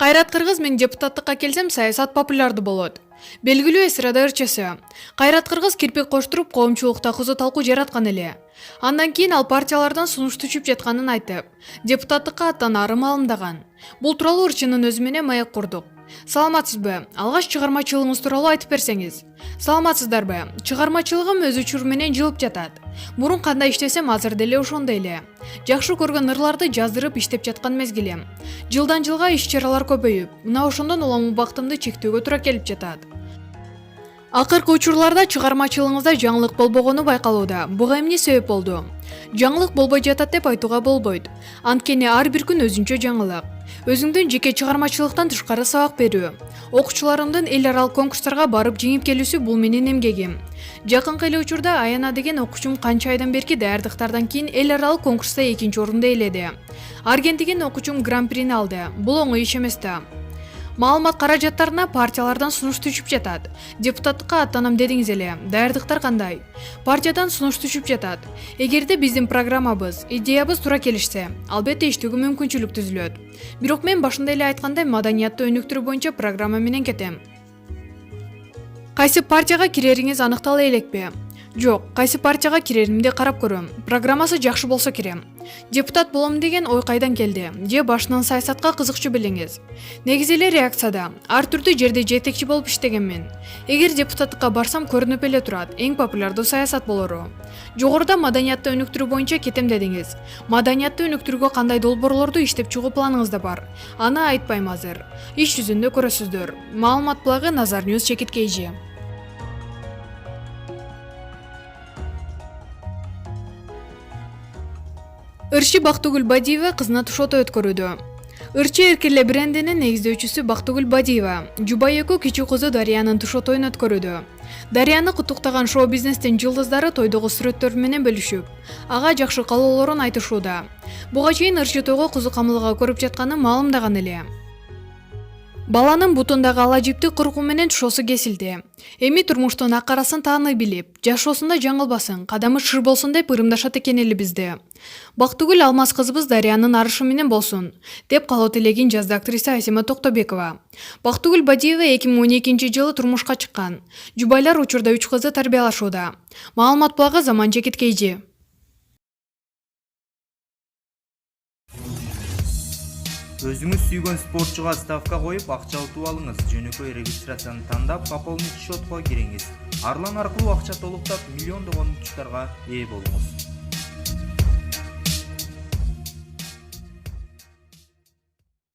Кайрат Кыргыз мен депутаттыкка келсем саясат популярдуу болот. Белгилүү эстрада ырчысы. Кайрат Кыргыз кирпик коштуруп коомчулукта кызуу талкуу жараткан эле. Андан кийин ал партиялардан сунуш түшүп жатканын айтып, депутаттыкка аттанаарын маалымдаган. Бул тууралуу ырчынын өзү менен маек курдук. Саламатсызбы? Алгач чыгармачылыгыңыз тууралуу айтып берсеңиз. Саламатсыздарбы? Чыгармачылыгым өз учуру менен жылып жатат. Мурун кандай иштесем азыр деле ошондой эле. Жакшы көргөн ырларды жаздырып иштеп жаткан мезгилим. Жылдан жылга иш-чаралар көбөйүп, мына ошондон улам убактымды чектөөгө туура келип жатат. Акыркы учурларда чыгармачылыгыңызда жаңылык болбогону байкалууда. Буга эмне себеп болду? Жаңылык болбой жатат деп айтууга болбойт. Анткени ар бир күн өзүнчө жаңылык. Өзүңдүн жеке чыгармачылыктан тышкары сабак берүү. Окуучуларымдын эл аралык конкурстарга барып жеңип келүүсү бул менин эмгегим. Жакынкы эле учурда Аяна деген окуучум канча айдан берки даярдыктардан кийин эл аралык конкурста 2-орунду ээледи. Арген деген окуучум гран-прини алды. Бул оңой иш эмес да. Маалымат каражаттарына партиялардан сунуш түшүп жатат. Депутаттыкка аттанам дедиңиз эле. Даярдыктар кандай? Партиядан сунуш түшүп жатат. Эгерде биздин программабыз, идеябыз туура келишсе, албетте иштөөгө мүмкүнчүлүк түзүлөт. Бирок мен башында эле айткандай маданиятты өнүктүрүү боюнча программа менен кетем. Кайсы партияга кирериңиз аныктала элекпи? Жок, кайсы партияга киреримди карап көрөм. Программасы жакшы болсо кирем. Депутат болом деген ой кайдан келди? Же башынан саясатка кызыкчу белеңиз? Негизи эле реакцияда. Ар түрдүү жерде жетекчи болуп иштегенмин. Эгер депутаттыкка барсам көрүнүп эле турат. Эң популярдуу саясат болору. Жогоруда маданиятты өнүктүрүү боюнча кетем дедиңиз. Маданиятты өнүктүрүүгө кандай долбоорлорду иштеп чыгуу планыңызда бар? Аны айтпайм азыр. Иш жүзүндө көрөсүздөр. Маалымат благы Назар Ньюс чекиткейжи. Ырчы Бактыгүл Бадиева кызына тушоото өткөрүүдө. Ырчы эркерле брендинин негиздөөчүсү Бактыгүл Бадиева жубай экөө кичүү кызы Дариянын тушоотоюн өткөрүүдө. Дарияны куттуктаган шоу-бизнестин жылдыздары тойдогу сүрөттөр менен бөлүшүп, ага жакшы каалоолорун айтышууда. Буга чейин ырчы тойго кызы камылга көрүп жатканын маалымдаган эле. Баланын бутундагы ала жиптик кыркуу менен тушоосу кесилди. Эми турмуштун ак карасын тааны билип, жашоосунда жаңылбасын, кадамы шыр болсун деп ырымдашат экен эли бизде. Бактыгүл алмаз кызыбыз Дариянын арышы менен болсун, деп каалоо тилегин жазды актриса Азима Токтобекова. Бактыгүл Бадиева 2012-жылы турмушка чыккан. Жубайлар учурда 3 кызды тарбиялашууда. Маалымат благы Заман чекиткейжи. Өзүңүз сүйгөн спортчуга ставка коюп акча утуп алыңыз. Жөнөкөй регистрацияны тандап, пополнить счетко кириңиз. Арлан аркылуу акча толуктап, миллиондогон учуттарга ээ болуңуз.